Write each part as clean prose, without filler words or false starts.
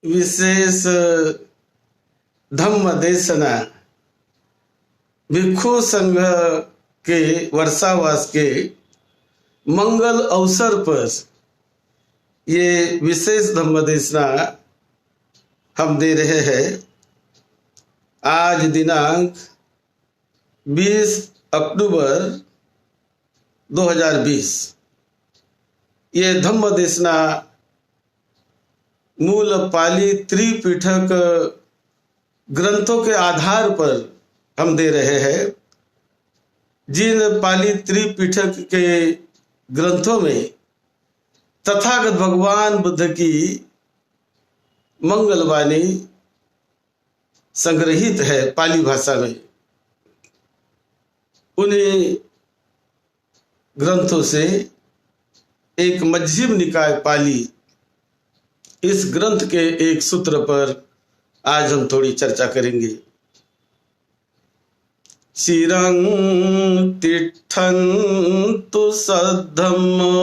विशेष धम्म देशना भिक्षु संघ के वर्षावास के मंगल अवसर पर ये विशेष धम्म देशना हम दे रहे हैं। आज दिनांक 20 अक्टूबर 2020। ये धम्म देशना मूल पाली त्रिपिटक ग्रंथों के आधार पर हम दे रहे हैं। जिन पाली त्रिपिटक के ग्रंथों में तथागत भगवान बुद्ध की मंगलवाणी संग्रहित है पाली भाषा में, उन्हीं ग्रंथों से एक मध्यम निकाय पाली इस ग्रंथ के एक सूत्र पर आज हम थोड़ी चर्चा करेंगे। चिरं तिष्ठन्तु सद्धम्मो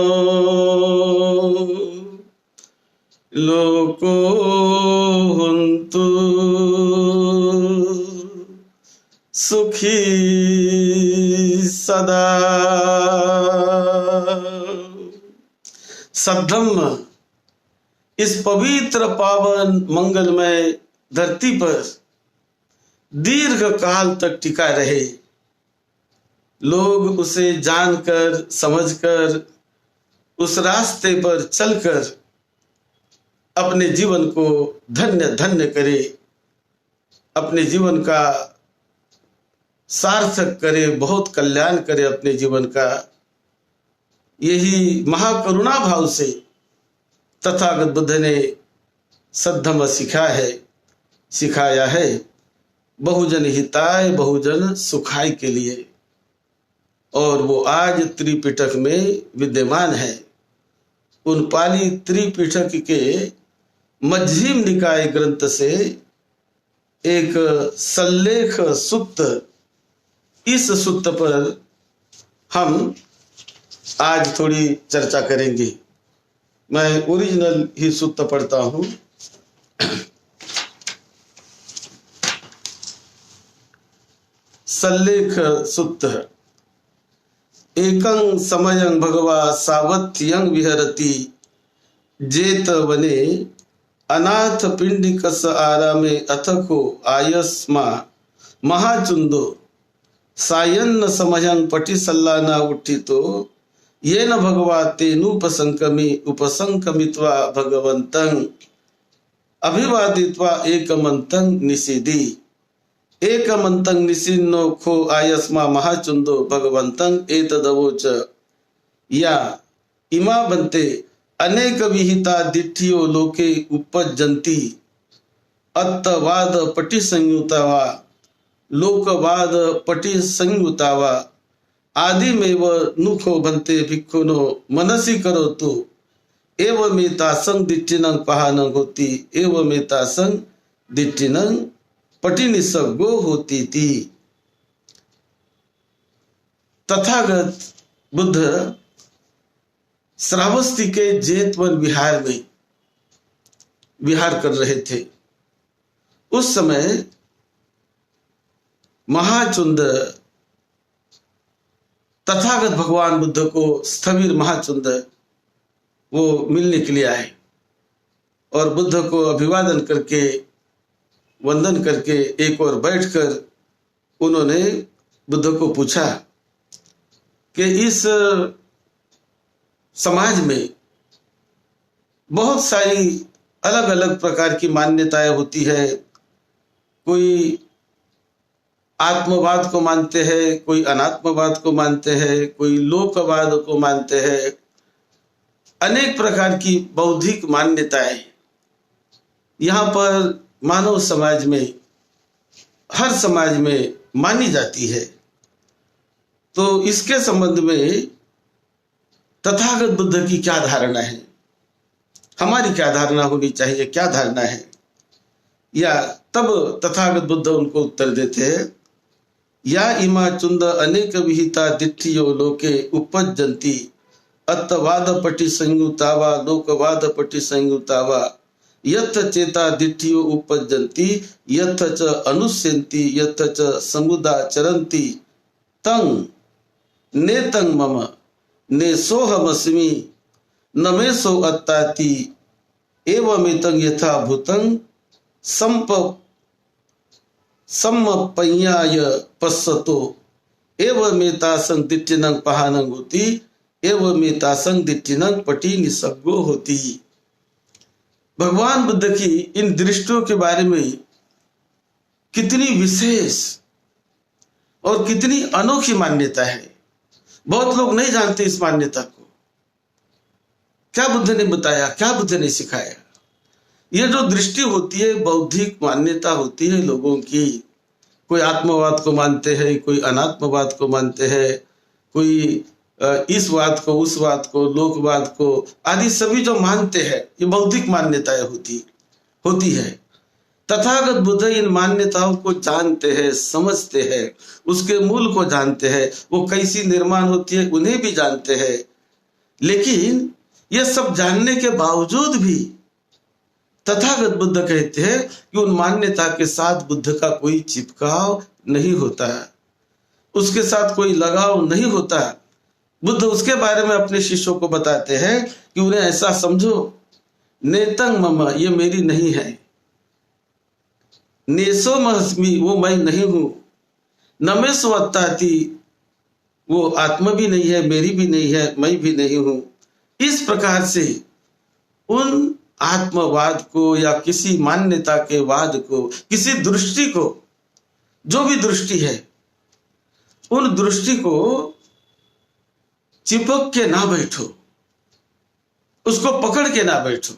लोको हुन्तु सुखी सदा। सद्धम्म इस पवित्र पावन मंगलमय धरती पर दीर्घ काल तक टिका रहे, लोग उसे जानकर समझकर उस रास्ते पर चलकर अपने जीवन को धन्य धन्य करे, अपने जीवन का सार्थक करे, बहुत कल्याण करे अपने जीवन का। यही महाकरुणा भाव से तथागत बुद्ध ने सद्धम्म सिखाया है, बहुजन हिताय बहुजन सुखाय के लिए। और वो आज त्रिपिटक में विद्यमान है। उन पाली त्रिपिटक के मध्यम निकाय ग्रंथ से एक सल्लेख सुत्त, इस सुत्त पर हम आज थोड़ी चर्चा करेंगे। मैं ओरिजिनल ही सुत्त पढ़ता हूं। सल्लेख सुत्त। एकं समयं भगवा सावत्यं विहरति जेत वने अनाथ पिंडिकस आरामे अथको आयस्मा महाचुंदो सायन्न समयं पटिसल्लाना उठितो येन भगवा तेनुपसंकमी उपसंकमित्वा भगवन्तं अभिवादित्वा एकमन्तं निषेधि एकमन्तं निसिन्नो खो आयस्मा महाचुंदो भगवन्तं एतदवोच या इमा बन्ते अनेक विहिता दिठ्ठियो लोके उपज्जन्ति अत्तवाद पटि संयुतावा लोकवाद पटि संयुतावा आदिमेव नुखो भन्ते भिक्षुनो मनसि करोतु एवमेतासं दिट्ठिनं पहानं होति एवमेतासं दिट्ठिनं पटिनिसग्गो होती थी। तथागत बुद्ध श्रावस्ती के जेतवन विहार में विहार कर रहे थे। उस समय महाचुंद तथागत भगवान बुद्ध को स्थविर महाचुंद वो मिलने के लिए आए और बुद्ध को अभिवादन करके वंदन करके एक और बैठकर उन्होंने बुद्ध को पूछा कि इस समाज में बहुत सारी अलग अलग प्रकार की मान्यताएं होती है। कोई आत्मवाद को मानते हैं, कोई अनात्मवाद को मानते हैं, कोई लोकवाद को मानते हैं। अनेक प्रकार की बौद्धिक मान्यताएं यहाँ पर मानव समाज में, हर समाज में मानी जाती है। तो इसके संबंध में तथागत बुद्ध की क्या धारणा है, हमारी क्या धारणा होनी चाहिए, क्या धारणा है? या तब तथागत बुद्ध उनको उत्तर देते हैं, या इमा चुंद अनेक विहिता दिठ्ठियो लोके उपज्जन्ति अत्तवाद पटि संयुतावा लोकवाद पटि संयुतावा यथ चेता दिठ्ठियो उपजन्ति यथ च अनुस्यन्ति यथ च समुदाचरन्ति तं नेतं मम नेसोहमस्मि न मे सो अत्ताति एवमेतं यथा भूतं सम्मपय्याय पश्यतो एवमेतासं दिट्ठिनं पहानं होति एवमेतासं दिट्ठिनं पटि निसग्गो होति। भगवान बुद्ध की इन दृष्टियों के बारे में कितनी विशेष और कितनी अनोखी मान्यता है। बहुत लोग नहीं जानते इस मान्यता को। क्या बुद्ध ने बताया, क्या बुद्ध ने सिखाया? ये जो दृष्टि होती है, बौद्धिक मान्यता होती है लोगों की। कोई आत्मवाद को मानते हैं, कोई अनात्मवाद को मानते हैं, कोई इस वाद को, उस वाद को, लोकवाद को आदि सभी जो मानते हैं, ये बौद्धिक मान्यताएं होती है। तथागत बुद्ध इन मान्यताओं को जानते हैं, समझते हैं, उसके मूल को जानते हैं, वो कैसी निर्माण होती है उन्हें भी जानते हैं। लेकिन ये सब जानने के बावजूद भी तथागत बुद्ध कहते हैं कि उन मान्यता के साथ बुद्ध का कोई चिपकाव नहीं होता, उसके साथ कोई लगाव नहीं होता। बुद्ध उसके बारे में अपने शिष्यों को बताते हैं कि उन्हें ऐसा समझो, नेतं मम, ये मेरी नहीं है, नेसो महस्मि, वो मैं नहीं हूं, न मे सो अत्ताति, वो आत्मा भी नहीं है, मेरी भी नहीं है, मैं भी नहीं हूं। इस प्रकार से उन आत्मवाद को या किसी मान्यता के वाद को, किसी दृष्टि को, जो भी दृष्टि है, उन दृष्टि को चिपक के ना बैठो, उसको पकड़ के ना बैठो।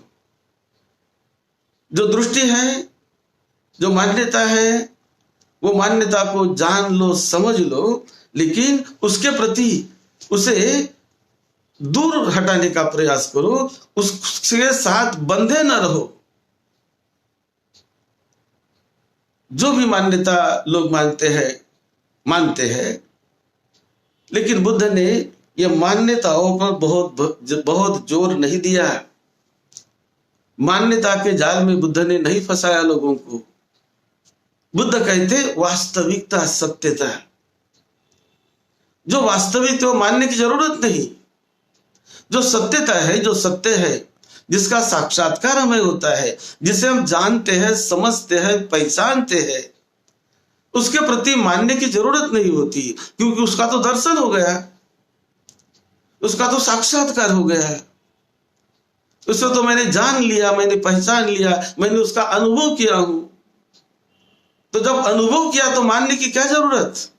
जो दृष्टि है, जो मान्यता है, वो मान्यता को जान लो, समझ लो, लेकिन उसके प्रति उसे दूर हटाने का प्रयास करो, उसके साथ बंधे न रहो। जो भी मान्यता लोग मानते हैं, लेकिन बुद्ध ने यह मान्यताओं पर बहुत जोर नहीं दिया। मान्यता के जाल में बुद्ध ने नहीं फंसाया लोगों को। बुद्ध कहते वास्तविकता, सत्यता। जो वास्तविक वो मानने की जरूरत नहीं। जो सत्यता है, जो सत्य है, जिसका साक्षात्कार हमें होता है, जिसे हम जानते हैं, समझते हैं, पहचानते हैं, उसके प्रति मानने की जरूरत नहीं होती, क्योंकि उसका तो दर्शन हो गया, उसका तो साक्षात्कार हो गया, उसे तो मैंने जान लिया, मैंने पहचान लिया, मैंने उसका अनुभव किया हूं। तो जब अनुभव किया तो मानने की क्या जरूरत?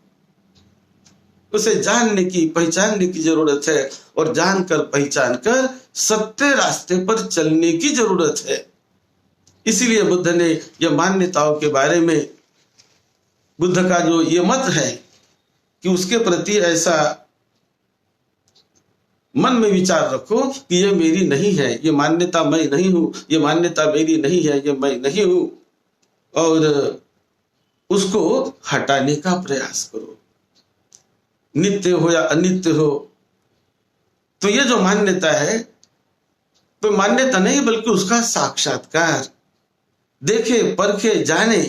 उसे जानने की, पहचानने की जरूरत है, और जानकर पहचान कर सत्य रास्ते पर चलने की जरूरत है। इसीलिए बुद्ध ने यह मान्यताओं के बारे में, बुद्ध का जो ये मत है कि उसके प्रति ऐसा मन में विचार रखो कि ये मेरी नहीं है, ये मान्यता मैं नहीं हूं, ये मान्यता मेरी नहीं है, ये मैं नहीं हूं, और उसको हटाने का प्रयास करो। नित्य हो या अनित्य हो, तो ये जो मान्यता है, तो मान्यता नहीं बल्कि उसका साक्षात्कार, देखे, परखे, जाने,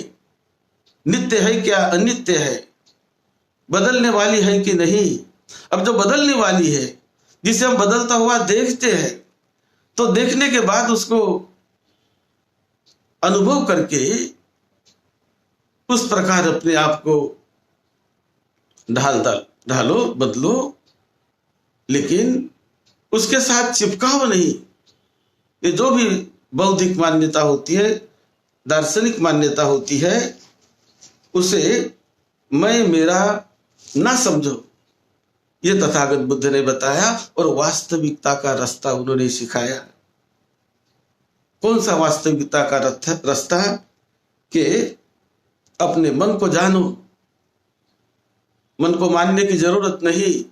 नित्य है क्या, अनित्य है, बदलने वाली है कि नहीं। अब जो बदलने वाली है, जिसे हम बदलता हुआ देखते हैं, तो देखने के बाद उसको अनुभव करके उस प्रकार अपने आप को ढालो, बदलो, लेकिन उसके साथ चिपकाव नहीं। ये जो भी बौद्धिक मान्यता होती है, दार्शनिक मान्यता होती है, उसे मैं मेरा ना समझो। ये तथागत बुद्ध ने बताया, और वास्तविकता का रास्ता उन्होंने सिखाया। कौन सा वास्तविकता का रास्ता? कि अपने मन को जानो, मन को मानने की जरूरत नहीं,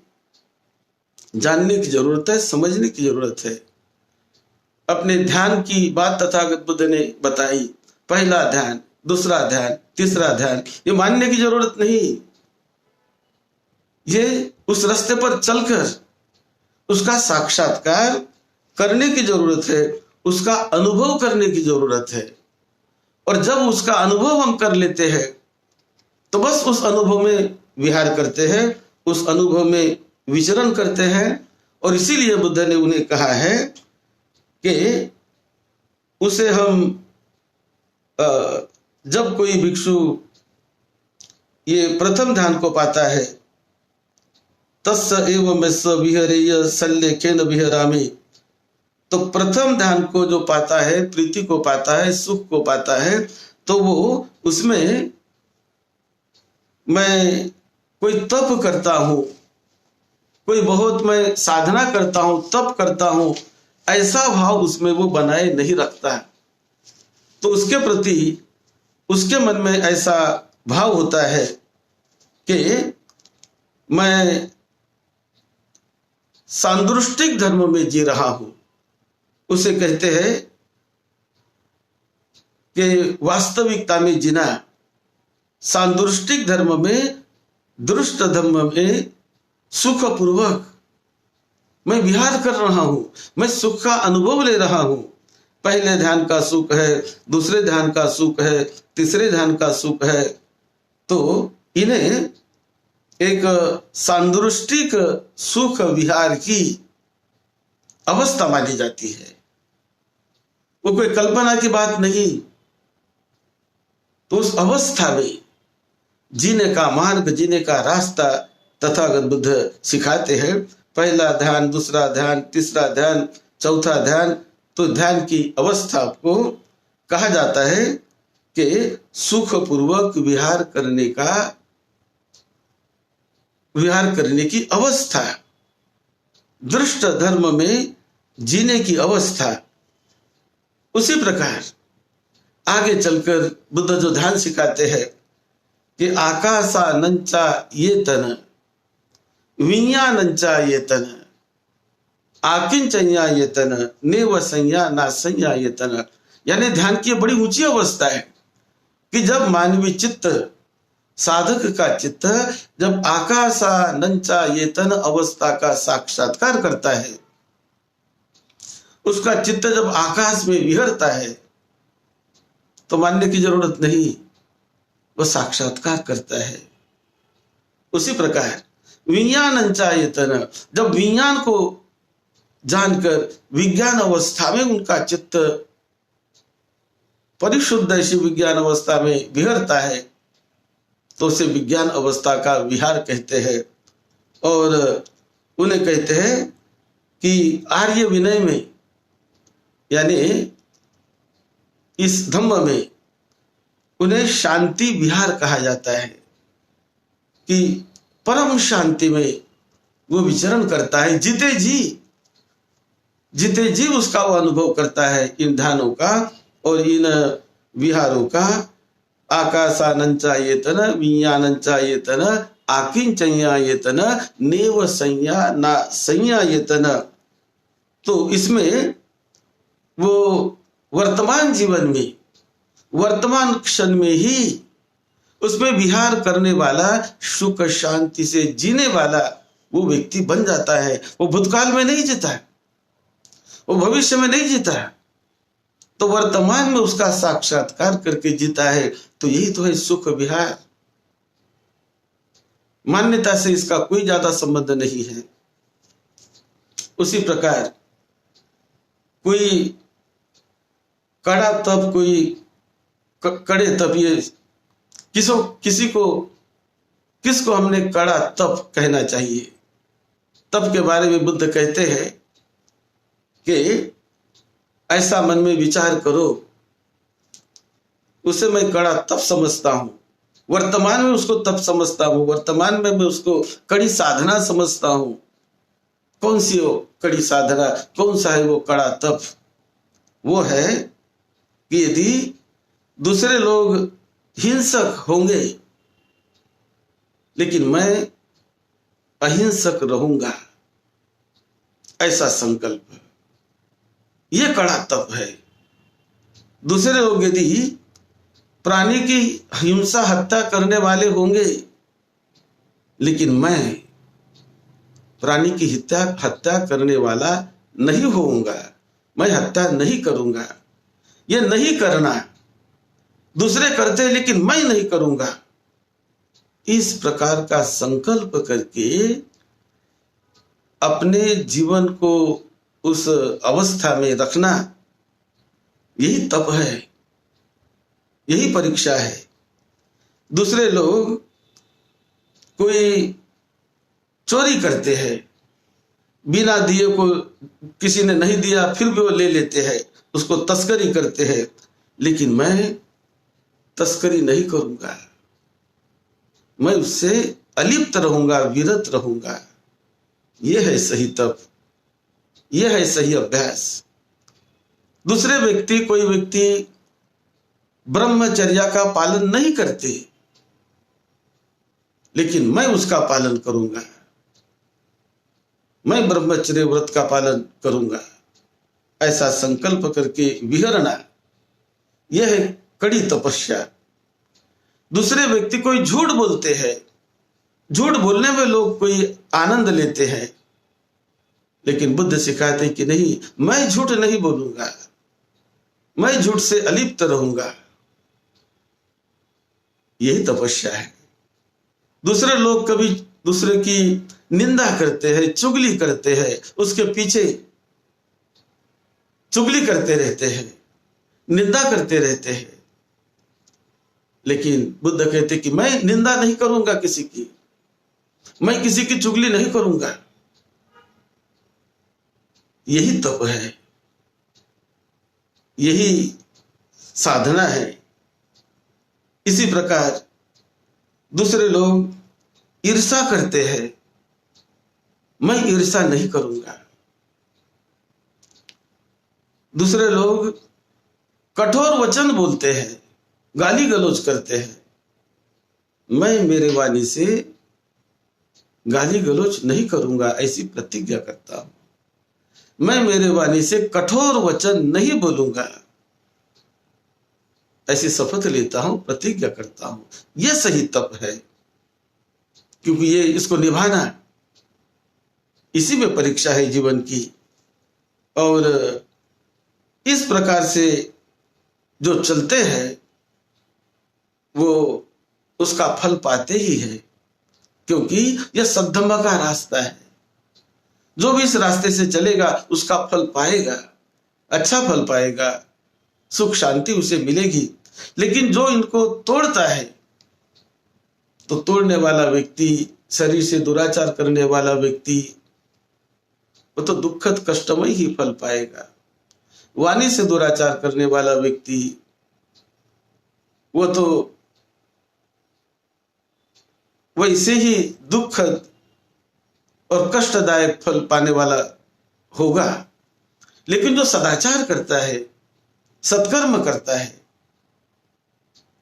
जानने की जरूरत है, समझने की जरूरत है। अपने ध्यान की बात तथागत बुद्ध ने बताई, पहला ध्यान, दूसरा ध्यान, तीसरा ध्यान, ये मानने की जरूरत नहीं। ये उस रास्ते पर चलकर उसका साक्षात्कार करने की जरूरत है, उसका अनुभव करने की जरूरत है। और जब उसका अनुभव हम कर लेते हैं तो बस उस अनुभव में विहार करते हैं, उस अनुभव में विचरण करते हैं। और इसीलिए बुद्ध ने उन्हें कहा है कि उसे हम जब कोई भिक्षु ये प्रथम ध्यान को पाता है, तस्य एवमेष विहरेय सल्लेखेन विहरामि, तो प्रथम ध्यान को जो पाता है, प्रीति को पाता है, सुख को पाता है, तो वो उसमें मैं कोई तप करता हूं, कोई बहुत मैं साधना करता हूं, तप करता हूं, ऐसा भाव उसमें वो बनाए नहीं रखता है। तो उसके प्रति उसके मन में ऐसा भाव होता है कि मैं सांदृष्टिक धर्म में जी रहा हूं। उसे कहते हैं कि वास्तविकता में जीना, सांदृष्टिक धर्म में, दृष्ट धर्म में सुखपूर्वक मैं विहार कर रहा हूं, मैं सुख का अनुभव ले रहा हूं। पहले ध्यान का सुख है, दूसरे ध्यान का सुख है, तीसरे ध्यान का सुख है। तो इन्हें एक सांदृष्टिक सुख विहार की अवस्था मानी जाती है, वो कोई कल्पना की बात नहीं। तो उस अवस्था में जीने का मार्ग, जीने का रास्ता तथागत बुद्ध सिखाते हैं। पहला ध्यान, दूसरा ध्यान, तीसरा ध्यान, चौथा ध्यान, तो ध्यान की अवस्था को कहा जाता है कि सुखपूर्वक विहार करने की अवस्था, दृष्ट धर्म में जीने की अवस्था। उसी प्रकार आगे चलकर बुद्ध जो ध्यान सिखाते हैं कि आकाशानंचा ये तन, विज्ञानंचा ये तन, आकिंचन्या ये तन, नेव संज्ञा ना संज्ञा ये तन। यानी ध्यान की बड़ी ऊंची अवस्था है कि जब मानवीय चित्त, साधक का चित्त जब आकाशानंचा ये तन अवस्था का साक्षात्कार करता है, उसका चित्त जब आकाश में विहरता है, तो मानने की जरूरत नहीं, वह साक्षात्कार करता है। उसी प्रकार विज्ञानंचा ये तन, जब विज्ञान को जानकर विज्ञान अवस्था में उनका चित्त परिशुद्ध ऐसी विज्ञान अवस्था में विहरता है, तो उसे विज्ञान अवस्था का विहार कहते हैं। और उन्हें कहते हैं कि आर्य विनय में, यानी इस धम्म में उन्हें शांति विहार कहा जाता है कि परम शांति में वो विचरण करता है। जीते जी उसका वो अनुभव करता है इन ध्यानों का और इन विहारों का। आकाशानंचायतन, विज्ञानंचायतन, आकिंचन्यायतन, नेव संज्ञा ना संज्ञायतन। तो इसमें वो वर्तमान जीवन में, वर्तमान क्षण में ही उसमें विहार करने वाला, सुख शांति से जीने वाला वो व्यक्ति बन जाता है। वो भूतकाल में नहीं जीता है, वो भविष्य में नहीं जीता है, तो वर्तमान में उसका साक्षात्कार करके जीता है। तो यही तो है सुख विहार। मान्यता से इसका कोई ज्यादा संबंध नहीं है। उसी प्रकार कोई कड़ा तप, कोई कड़े तप, ये किसको हमने कड़ा तप कहना चाहिए? तप के बारे में बुद्ध कहते हैं कि ऐसा मन में विचार करो, उसे मैं कड़ा तप समझता हूं, वर्तमान में उसको तप समझता हूं, वर्तमान में मैं उसको कड़ी साधना समझता हूं। कौन सी वो कड़ी साधना, कौन सा है वो कड़ा तप? वो है कि यदि दूसरे लोग हिंसक होंगे लेकिन मैं अहिंसक रहूंगा, ऐसा संकल्प, ये कड़ा तप है। दूसरे लोग यदि प्राणी की हिंसा, हत्या करने वाले होंगे लेकिन मैं प्राणी की हत्या करने वाला नहीं होऊंगा, मैं हत्या नहीं करूंगा। ये नहीं करना, दूसरे करते हैं लेकिन मैं नहीं करूंगा, इस प्रकार का संकल्प करके अपने जीवन को उस अवस्था में रखना, यही तप है, यही परीक्षा है। दूसरे लोग कोई चोरी करते हैं, बिना दिए को किसी ने नहीं दिया फिर भी वो ले लेते हैं, उसको तस्करी करते हैं, लेकिन मैं तस्करी नहीं करूंगा, मैं उससे अलिप्त रहूंगा, विरत रहूंगा। यह है सही तप, यह है सही अभ्यास। दूसरे व्यक्ति, कोई व्यक्ति ब्रह्मचर्या का पालन नहीं करते, लेकिन मैं उसका पालन करूंगा, मैं ब्रह्मचर्य व्रत का पालन करूंगा, ऐसा संकल्प करके विहरना, यह है कड़ी तपस्या। दूसरे व्यक्ति कोई झूठ बोलते हैं, झूठ बोलने में लोग कोई आनंद लेते हैं, लेकिन बुद्ध सिखाते हैं कि नहीं, मैं झूठ नहीं बोलूंगा, मैं झूठ से अलिप्त रहूंगा, यही तपस्या है। दूसरे लोग कभी दूसरे की निंदा करते हैं, चुगली करते हैं, उसके पीछे चुगली करते रहते हैं, निंदा करते रहते हैं, लेकिन बुद्ध कहते कि मैं निंदा नहीं करूंगा किसी की, मैं किसी की चुगली नहीं करूंगा, यही तप है, यही साधना है। इसी प्रकार दूसरे लोग ईर्षा करते हैं, मैं ईर्षा नहीं करूंगा। दूसरे लोग कठोर वचन बोलते हैं, गाली गलौज करते हैं, मैं मेरे वाणी से गाली गलौज नहीं करूंगा, ऐसी प्रतिज्ञा करता हूं। मैं मेरे वाणी से कठोर वचन नहीं बोलूंगा, ऐसी शपथ लेता हूं, प्रतिज्ञा करता हूं। यह सही तप है, क्योंकि ये इसको निभाना, इसी में परीक्षा है जीवन की। और इस प्रकार से जो चलते हैं वो उसका फल पाते ही है, क्योंकि यह सद्धम्म का रास्ता है। जो भी इस रास्ते से चलेगा उसका फल पाएगा, अच्छा फल पाएगा, सुख शांति उसे मिलेगी। लेकिन जो इनको तोड़ता है, तो तोड़ने वाला व्यक्ति, शरीर से दुराचार करने वाला व्यक्ति, वो तो दुखद कष्टमय ही फल पाएगा। वाणी से दुराचार करने वाला व्यक्ति, वो तो वैसे ही दुखद और कष्टदायक फल पाने वाला होगा। लेकिन जो सदाचार करता है, सत्कर्म करता है,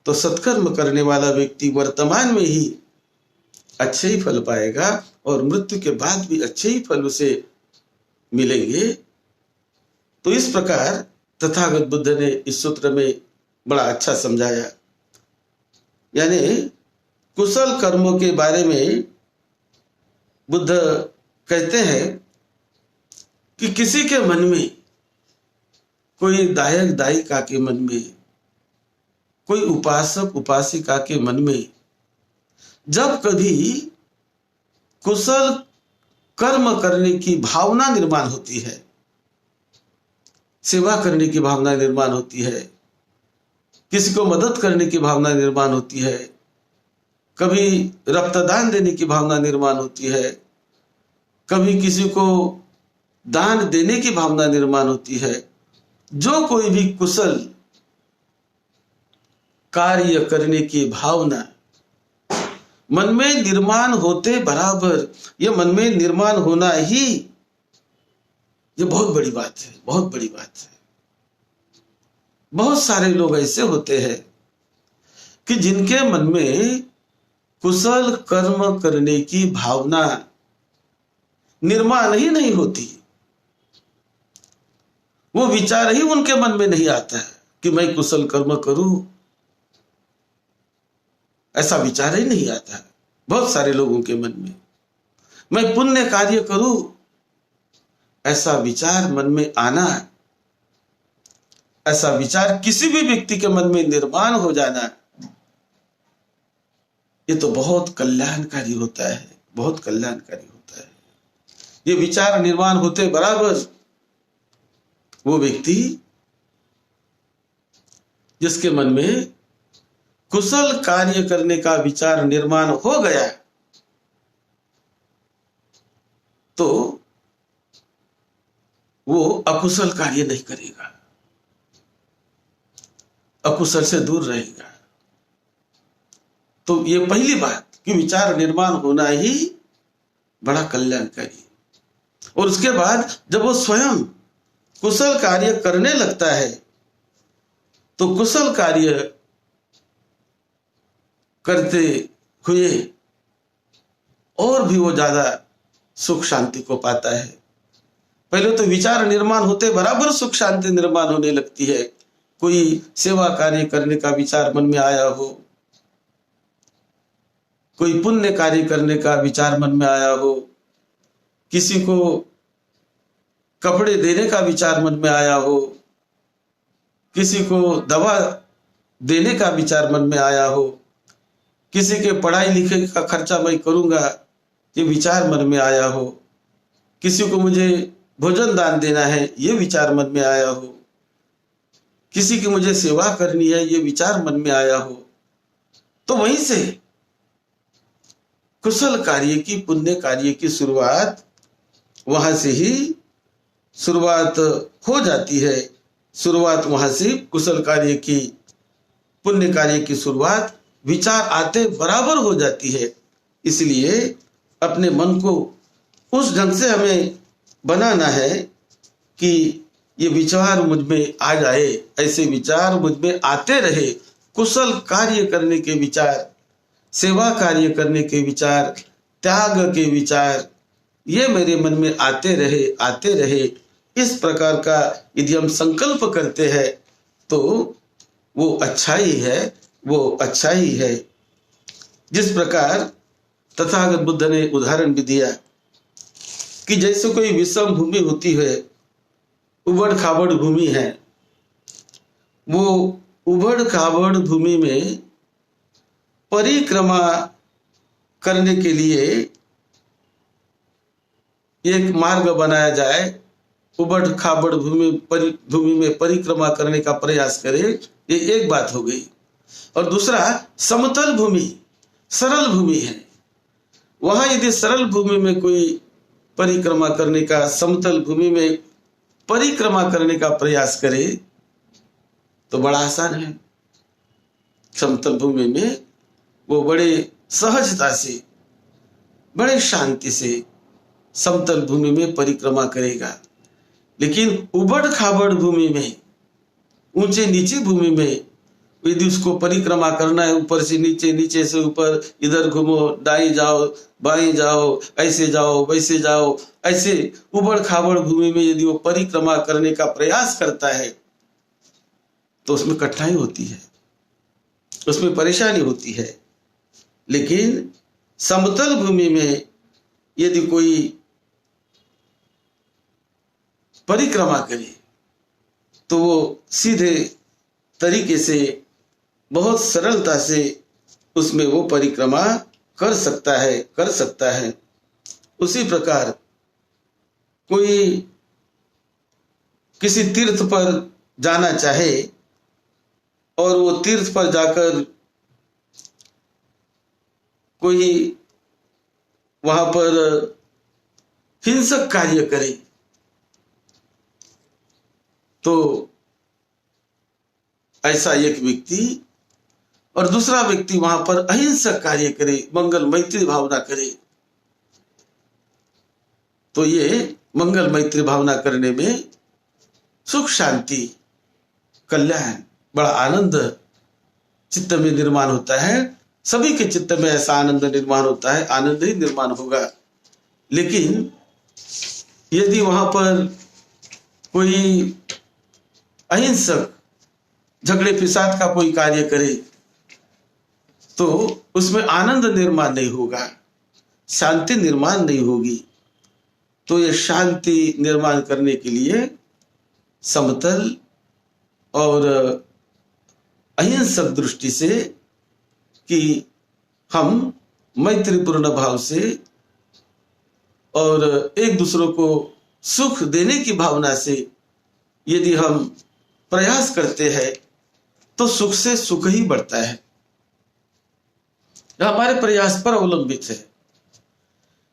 तो सत्कर्म करने वाला व्यक्ति वर्तमान में ही अच्छे ही फल पाएगा और मृत्यु के बाद भी अच्छे ही फल उसे मिलेंगे। तो इस प्रकार तथागत बुद्ध ने इस सूत्र में बड़ा अच्छा समझाया। यानी कुशल कर्मों के बारे में बुद्ध कहते हैं कि किसी के मन में, कोई दायक दायिका के मन में, कोई उपासक उपासिका के मन में जब कभी कुशल कर्म करने की भावना निर्माण होती है, सेवा करने की भावना निर्माण होती है, किसी को मदद करने की भावना निर्माण होती है, कभी रक्तदान देने की भावना निर्माण होती है, कभी किसी को दान देने की भावना निर्माण होती है, जो कोई भी कुशल कार्य करने की भावना मन में निर्माण होते बराबर, यह मन में निर्माण होना ही, ये बहुत बड़ी बात है, बहुत बड़ी बात है। बहुत सारे लोग ऐसे होते हैं कि जिनके मन में कुशल कर्म करने की भावना निर्माण ही नहीं होती, वो विचार ही उनके मन में नहीं आता है कि मैं कुशल कर्म करूं, ऐसा विचार ही नहीं आता है बहुत सारे लोगों के मन में। मैं पुण्य कार्य करूं, ऐसा विचार मन में आना, ऐसा विचार किसी भी व्यक्ति के मन में निर्माण हो जाना, ये तो बहुत कल्याणकारी होता है, बहुत कल्याणकारी होता है। ये विचार निर्माण होते बराबर वो व्यक्ति जिसके मन में कुशल कार्य करने का विचार निर्माण हो गया, तो वो अकुशल कार्य नहीं करेगा, अकुशल से दूर रहेगा। तो ये पहली बात कि विचार निर्माण होना ही बड़ा कल्याणकारी। और उसके बाद जब वो स्वयं कुशल कार्य करने लगता है, तो कुशल कार्य करते हुए और भी वो ज्यादा सुख शांति को पाता है। पहले तो विचार निर्माण होते बराबर सुख शांति निर्माण होने लगती है। कोई सेवा कार्य करने का विचार मन में आया हो, कोई पुण्य कार्य करने का विचार मन में आया हो, किसी को कपड़े देने का विचार मन में आया हो, किसी को दवा देने का विचार मन में आया हो, किसी के पढ़ाई लिखाई का खर्चा मैं करूंगा ये विचार मन में आया हो, किसी को मुझे भोजन दान देना है ये विचार मन में आया हो, किसी की मुझे सेवा करनी है ये विचार मन में आया हो, तो वहीं से कुशल कार्य की, पुण्य कार्य की शुरुआत वहां से ही शुरुआत हो जाती है। शुरुआत वहां से कुशल कार्य की, पुण्य कार्य की शुरुआत विचार आते बराबर हो जाती है। इसलिए अपने मन को उस ढंग से हमें बनाना है कि ये विचार मुझ में आ जाए, ऐसे विचार मुझ में आते रहे। कुशल कार्य करने के विचार, सेवा कार्य करने के विचार, त्याग के विचार, ये मेरे मन में आते रहे, आते रहे। इस प्रकार का यदि हम संकल्प करते हैं तो वो अच्छा ही है, वो अच्छा ही है। जिस प्रकार तथागत बुद्ध ने उदाहरण भी दिया कि जैसे कोई विषम भूमि होती है, उबड़ खाबड़ भूमि है, वो उबड़ खाबड़ भूमि में परिक्रमा करने के लिए एक मार्ग बनाया जाए, उबड़ खाबड़ भूमि में परिक्रमा करने का प्रयास करे, ये एक बात हो गई। और दूसरा समतल भूमि, सरल भूमि है, वहां यदि सरल भूमि में कोई परिक्रमा करने का, समतल भूमि में परिक्रमा करने का प्रयास करे तो बड़ा आसान है। समतल भूमि में वो बड़े सहजता से, बड़े शांति से समतल भूमि में परिक्रमा करेगा। लेकिन उबड़ खाबड़ भूमि में, ऊंचे नीचे भूमि में यदि उसको परिक्रमा करना है, ऊपर से नीचे, नीचे से ऊपर, इधर घूमो, दाएं जाओ, बाएं जाओ, ऐसे जाओ, वैसे जाओ, ऐसे उबड़ खाबड़ भूमि में यदि वो परिक्रमा करने का प्रयास करता है तो उसमें कठिनाई होती है, उसमें परेशानी होती है। लेकिन समतल भूमि में यदि कोई परिक्रमा करे तो वो सीधे तरीके से, बहुत सरलता से उसमें वो परिक्रमा कर सकता है। उसी प्रकार कोई किसी तीर्थ पर जाना चाहे और वो तीर्थ पर जाकर कोई वहां पर हिंसक कार्य करे तो ऐसा एक व्यक्ति और दूसरा व्यक्ति वहां पर अहिंसक कार्य करे, मंगल मैत्री भावना करे, तो ये मंगल मैत्री भावना करने में सुख शांति, कल्याण, बड़ा आनंद चित्त में निर्माण होता है। सभी के चित्त में ऐसा आनंद निर्माण होता है, आनंद ही निर्माण होगा। लेकिन यदि वहां पर कोई अहिंसक झगड़े फिसाद का कोई कार्य करे तो उसमें आनंद निर्माण नहीं होगा, शांति निर्माण नहीं होगी। तो ये शांति निर्माण करने के लिए समतल और अहिंसक दृष्टि से कि हम मैत्रीपूर्ण भाव से और एक दूसरे को सुख देने की भावना से यदि हम प्रयास करते हैं तो सुख से सुख ही बढ़ता है। यह हमारे प्रयास पर अवलंबित है।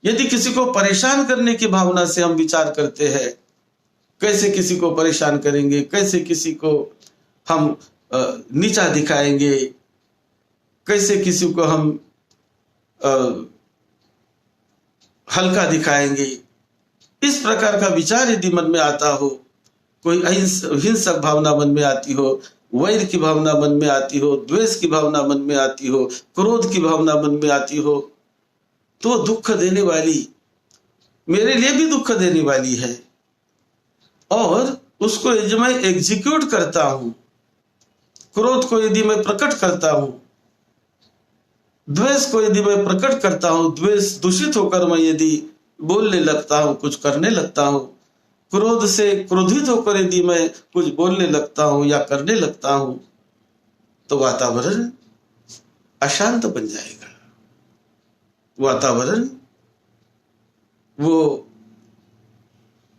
यदि किसी को परेशान करने की भावना से हम विचार करते हैं, कैसे किसी को परेशान करेंगे, कैसे किसी को हम नीचा दिखाएंगे, कैसे किसी को हम हल्का दिखाएंगे, इस प्रकार का विचार यदि मन में आता हो, कोई हिंसक भावना मन में आती हो, वैर की भावना मन में आती हो, द्वेष की भावना मन में आती हो, क्रोध की भावना मन में आती हो, तो दुख देने वाली, मेरे लिए भी दुख देने वाली है। और उसको यदि मैं एग्जीक्यूट करता हूं, क्रोध को यदि मैं प्रकट करता हूं, द्वेष को यदि मैं प्रकट करता हूं, द्वेष दूषित होकर मैं यदि बोलने लगता हूं, कुछ करने लगता हूं, क्रोध से क्रोधित होकर यदि मैं कुछ बोलने लगता हूं या करने लगता हूं, तो वातावरण अशांत बन जाएगा। वातावरण वो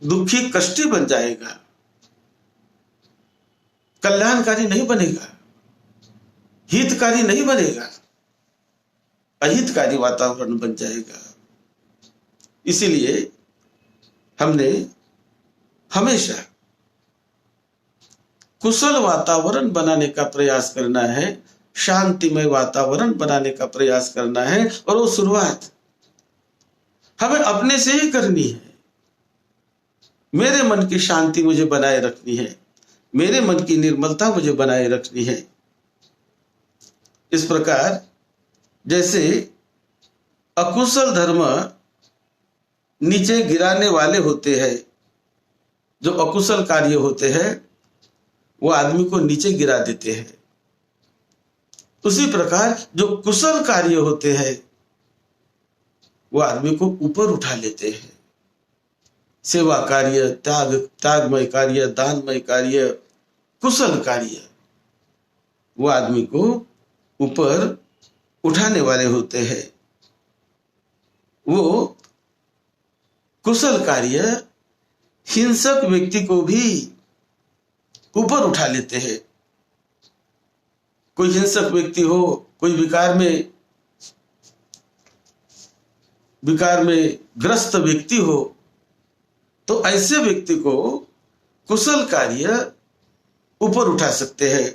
दुखी कष्टी बन जाएगा, कल्याणकारी नहीं बनेगा, हितकारी नहीं बनेगा, अहितकारी वातावरण बन जाएगा। इसीलिए हमने हमेशा कुशल वातावरण बनाने का प्रयास करना है, शांतिमय वातावरण बनाने का प्रयास करना है। और वो शुरुआत हमें अपने से ही करनी है। मेरे मन की शांति मुझे बनाए रखनी है, मेरे मन की निर्मलता मुझे बनाए रखनी है। इस प्रकार जैसे अकुशल धर्म नीचे गिराने वाले होते हैं, जो अकुशल कार्य होते हैं वो आदमी को नीचे गिरा देते हैं, उसी प्रकार जो कुशल कार्य होते हैं वो आदमी को ऊपर उठा लेते हैं। सेवा कार्य, त्यागमय कार्य, दानमय कार्य, कुशल कार्य वो आदमी को ऊपर उठाने वाले होते हैं। वो कुशल कार्य हिंसक व्यक्ति को भी ऊपर उठा लेते हैं। कोई हिंसक व्यक्ति हो, कोई विकार में ग्रस्त व्यक्ति हो, तो ऐसे व्यक्ति को कुशल कार्य ऊपर उठा सकते हैं।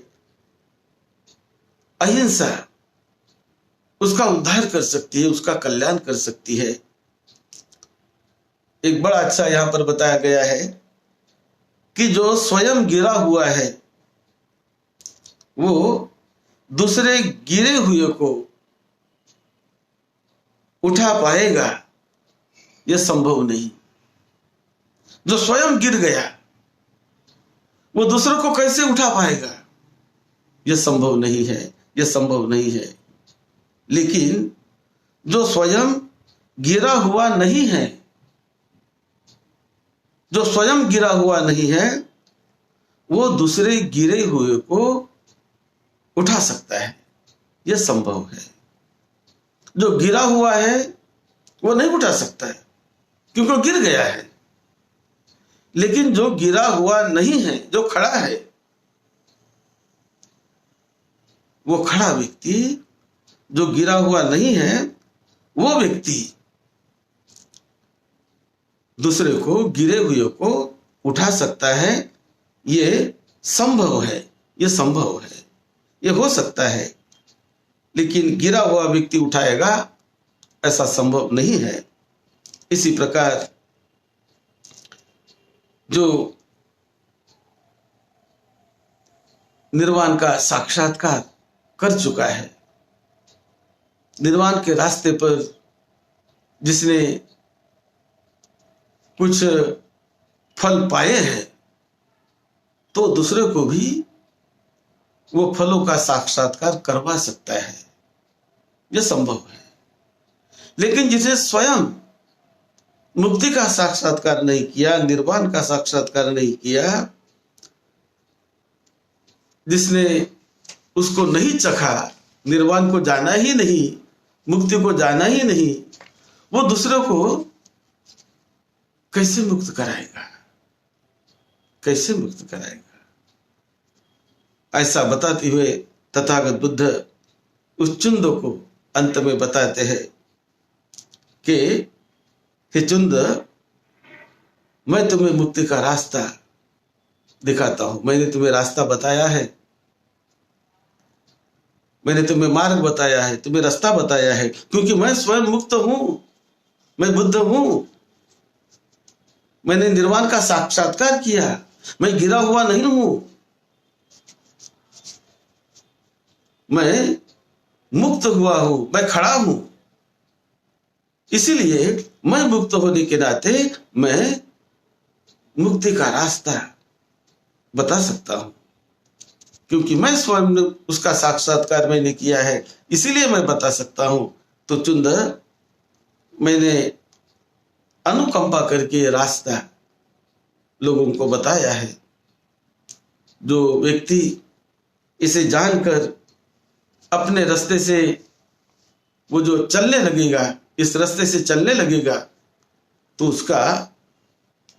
अहिंसा उसका उद्धार कर सकती है, उसका कल्याण कर सकती है। एक बड़ा अच्छा यहां पर बताया गया है कि जो स्वयं गिरा हुआ है वो दूसरे गिरे हुए को उठा पाएगा, यह संभव नहीं। जो स्वयं गिर गया वो दूसरों को कैसे उठा पाएगा, यह संभव नहीं है, यह संभव नहीं है। लेकिन जो स्वयं गिरा हुआ नहीं है, जो स्वयं गिरा हुआ नहीं है, वो दूसरे गिरे हुए को उठा सकता है, यह संभव है। जो गिरा हुआ है वो नहीं उठा सकता है क्योंकि वो गिर गया है। लेकिन जो गिरा हुआ नहीं है, जो खड़ा है, वो खड़ा व्यक्ति, जो गिरा हुआ नहीं है, वो व्यक्ति दूसरे को, गिरे हुए को उठा सकता है। ये संभव है, ये संभव है, ये हो सकता है। लेकिन गिरा हुआ व्यक्ति उठाएगा, ऐसा संभव नहीं है। इसी प्रकार जो निर्वाण का साक्षात्कार कर चुका है, निर्वाण के रास्ते पर जिसने कुछ फल पाए हैं, तो दूसरे को भी वो फलों का साक्षात्कार करवा सकता है, यह संभव है। लेकिन जिसे स्वयं मुक्ति का साक्षात्कार नहीं किया, निर्वाण का साक्षात्कार नहीं किया, जिसने उसको नहीं चखा, निर्वाण को जाना ही नहीं, मुक्ति को जाना ही नहीं, वो दूसरों को कैसे मुक्त कराएगा, कैसे मुक्त कराएगा? ऐसा बताते हुए तथागत बुद्ध उस चुंद को अंत में बताते हैं कि हे चुंद, मैं तुम्हें मुक्ति का रास्ता दिखाता हूं, मैंने तुम्हें रास्ता बताया है, मैंने तुम्हें मार्ग बताया है, तुम्हें रास्ता बताया है, क्योंकि मैं स्वयं मुक्त हूं, मैं बुद्ध हूं, मैंने निर्वाण का साक्षात्कार किया, मैं गिरा हुआ नहीं हूं, मैं मुक्त हुआ हूं, मैं खड़ा हूं। इसीलिए मैं मुक्त होने के नाते मैं मुक्ति का रास्ता बता सकता हूं, क्योंकि मैं स्वयं उसका साक्षात्कार मैंने किया है, इसीलिए मैं बता सकता हूं। तो चुंद, मैंने अनुकंपा करके रास्ता लोगों को बताया है। जो व्यक्ति इसे जानकर अपने रास्ते से वो जो चलने लगेगा, इस रास्ते से चलने लगेगा, तो उसका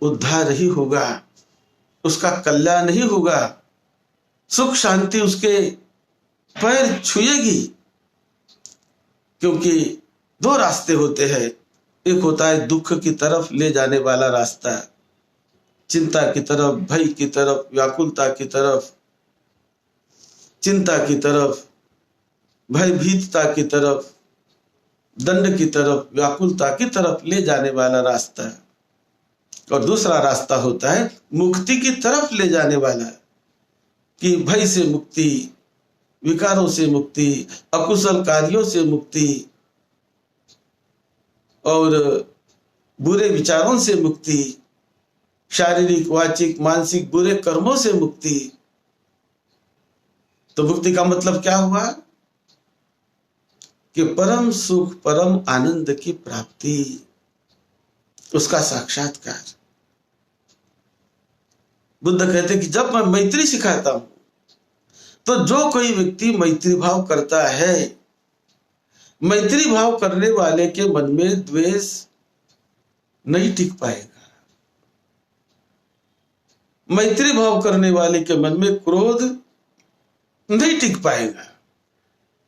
उद्धार ही होगा, उसका कल्याण ही होगा, सुख शांति उसके पैर छुएगी। क्योंकि दो रास्ते होते हैं, एक होता है दुख की तरफ ले जाने वाला रास्ता, चिंता की तरफ, भय की तरफ, व्याकुलता की तरफ, चिंता की तरफ, भयभीतता की तरफ, दंड की तरफ, व्याकुलता की तरफ ले जाने वाला रास्ता। और दूसरा रास्ता होता है मुक्ति की तरफ ले जाने वाला, कि भय से मुक्ति, विकारों से मुक्ति, अकुशल कार्यों से मुक्ति और बुरे विचारों से मुक्ति, शारीरिक, वाचिक, मानसिक बुरे कर्मों से मुक्ति। तो मुक्ति का मतलब क्या हुआ? कि परम सुख, परम आनंद की प्राप्ति, उसका साक्षात्कार। बुद्ध कहते कि जब मैं मैत्री सिखाता हूं, तो जो कोई व्यक्ति मैत्री भाव करता है, मैत्री भाव करने वाले के मन में द्वेष नहीं टिक पाएगा, मैत्री भाव करने वाले के मन में क्रोध नहीं टिक पाएगा।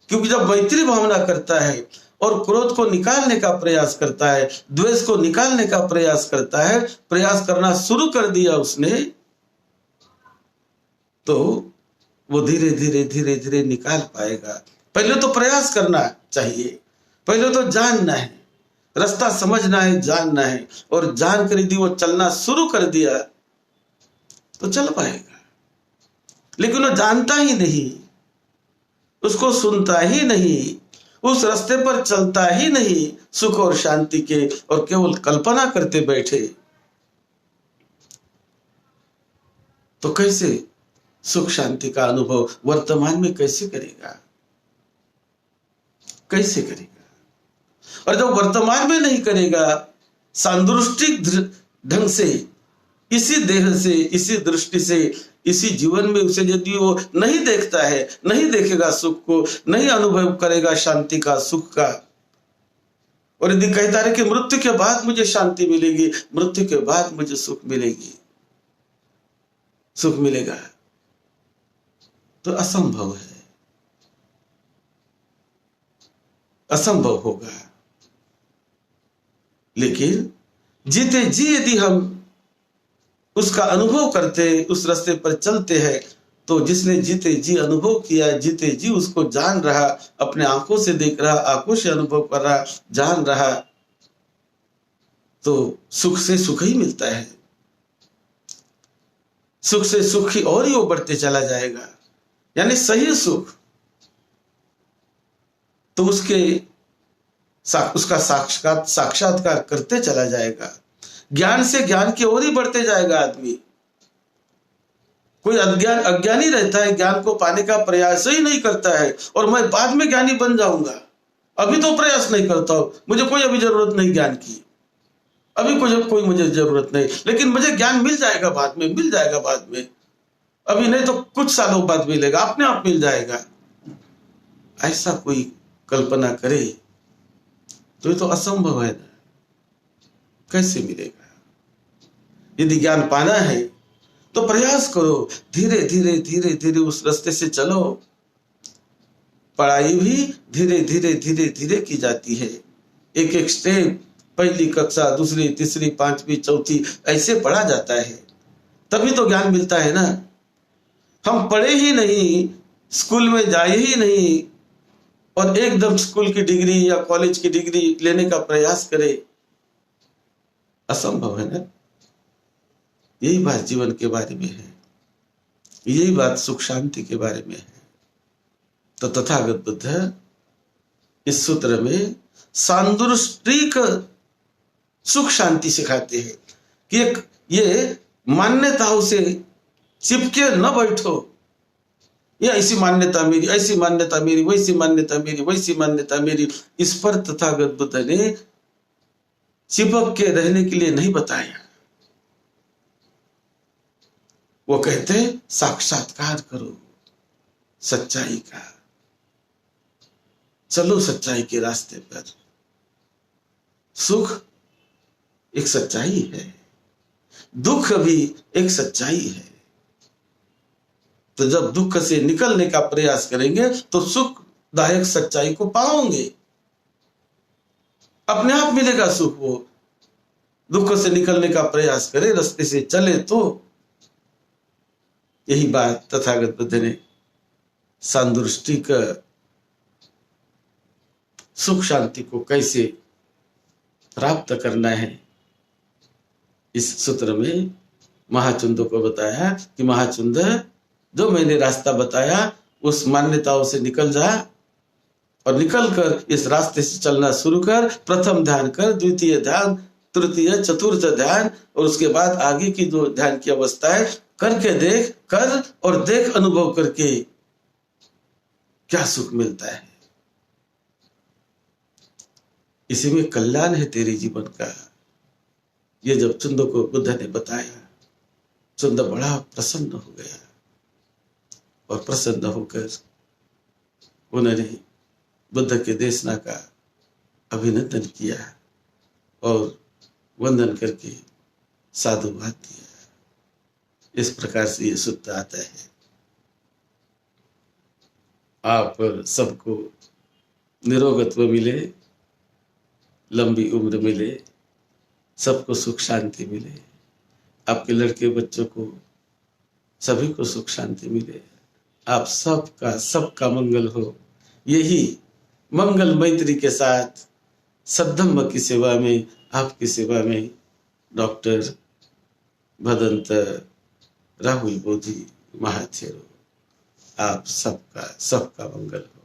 क्योंकि जब मैत्री भावना करता है और क्रोध को निकालने का प्रयास करता है, द्वेष को निकालने का प्रयास करता है, प्रयास करना शुरू कर दिया उसने, तो वो धीरे धीरे धीरे धीरे निकाल पाएगा। पहले तो प्रयास करना चाहिए, पहले तो जानना है, रास्ता समझना है, जानना है, और जान कर यदि वो चलना शुरू कर दिया तो चल पाएगा। लेकिन वो जानता ही नहीं, उसको सुनता ही नहीं, उस रास्ते पर चलता ही नहीं सुख और शांति के, और केवल कल्पना करते बैठे, तो कैसे सुख शांति का अनुभव वर्तमान में कैसे करेगा, कैसे करेगा? और जब वर्तमान में नहीं करेगा, सांदृष्टिक ढंग से, इसी देह से, इसी दृष्टि से, इसी जीवन में उसे यदि वो नहीं देखता है, नहीं देखेगा सुख को, नहीं अनुभव करेगा शांति का, सुख का, और यदि कहता है कि मृत्यु के बाद मुझे शांति मिलेगी, मृत्यु के बाद मुझे सुख मिलेगी, सुख मिलेगा, तो असंभव है, असंभव होगा। लेकिन जीते जी यदि हम उसका अनुभव करते, उस रास्ते पर चलते हैं, तो जिसने जीते जी अनुभव किया, जीते जी उसको जान रहा, अपने आंखों से देख रहा, आंखों से अनुभव कर रहा, जान रहा, तो सुख से सुख ही मिलता है, सुख से सुख ही और ही वो बढ़ते चला जाएगा। यानी सही सुख तो उसका साक्षात्कार करते चला जाएगा, ज्ञान से ज्ञान की ओर ही बढ़ते जाएगा आदमी। कोई अज्ञानी रहता है, ज्ञान को पाने का प्रयास ही नहीं करता है, और मैं बाद में ज्ञानी बन जाऊंगा, अभी तो प्रयास नहीं करता हूं, मुझे कोई अभी जरूरत नहीं ज्ञान की, अभी कोई मुझे जरूरत नहीं, लेकिन मुझे ज्ञान मिल जाएगा बाद में, मिल जाएगा बाद में, अभी नहीं तो कुछ सालों बाद मिलेगा, अपने आप मिल जाएगा। ऐसा कोई कल्पना करे तो ये तो असंभव है ना, कैसे मिलेगा? यदि ज्ञान पाना है तो प्रयास करो, धीरे धीरे धीरे धीरे उस रास्ते से चलो। पढ़ाई भी धीरे धीरे धीरे धीरे की जाती है, एक एक स्टेप, पहली कक्षा, दूसरी, तीसरी, पांचवी, चौथी, ऐसे पढ़ा जाता है, तभी तो ज्ञान मिलता है ना। हम पढ़े ही नहीं, स्कूल में जाए ही नहीं और एकदम स्कूल की डिग्री या कॉलेज की डिग्री लेने का प्रयास करें, असंभव है ना। यही बात जीवन के बारे में है, यही बात सुख शांति के बारे में है। तो तथागत बुद्ध इस सूत्र में सांदृष्टिक सुख शांति सिखाते हैं कि एक ये मान्यताओं से चिपके न बैठो, या ऐसी मान्यता मेरी, ऐसी मान्यता मेरी, वैसी मान्यता मेरी, वैसी मान्यता मेरी, इस पर तथागत बुद्ध ने चिपक के रहने के लिए नहीं बताया। वो कहते हैं साक्षात्कार करो सच्चाई का, चलो सच्चाई के रास्ते पर। सुख एक सच्चाई है, दुख भी एक सच्चाई है। तो जब दुख से निकलने का प्रयास करेंगे तो सुखदायक सच्चाई को पाओगे, अपने आप मिलेगा सुख। वो दुख से निकलने का प्रयास करे, रास्ते से चले तो। यही बात तथागत बुद्ध ने सांदृष्टिक सुख शांति को कैसे प्राप्त करना है, इस सूत्र में महाचुंद को बताया कि महाचुंद, जो मैंने रास्ता बताया उस मान्यताओं से निकल जा और निकल कर इस रास्ते से चलना शुरू कर। प्रथम ध्यान कर, द्वितीय ध्यान, तृतीय, चतुर्थ ध्यान, और उसके बाद आगे की जो ध्यान की अवस्था है करके देख, कर और देख, अनुभव करके क्या सुख मिलता है। इसी में कल्याण है तेरे जीवन का। ये जब चुंद को बुद्ध ने बताया, चुंद बड़ा प्रसन्न हो गया और प्रसन्न होकर उन्होंने बुद्ध के देशना का अभिनंदन किया और वंदन करके साधुवाद दिया। इस प्रकार से ये सूत्र आता है। आप सबको निरोगत्व मिले, लंबी उम्र मिले, सबको सुख शांति मिले, आपके लड़के बच्चों को सभी को सुख शांति मिले, आप सबका मंगल हो। यही मंगल मैत्री के साथ सद्धम्म की सेवा में, आपकी सेवा में डॉक्टर भदंत राहुल बोधी महाथेरो, आप सबका मंगल हो।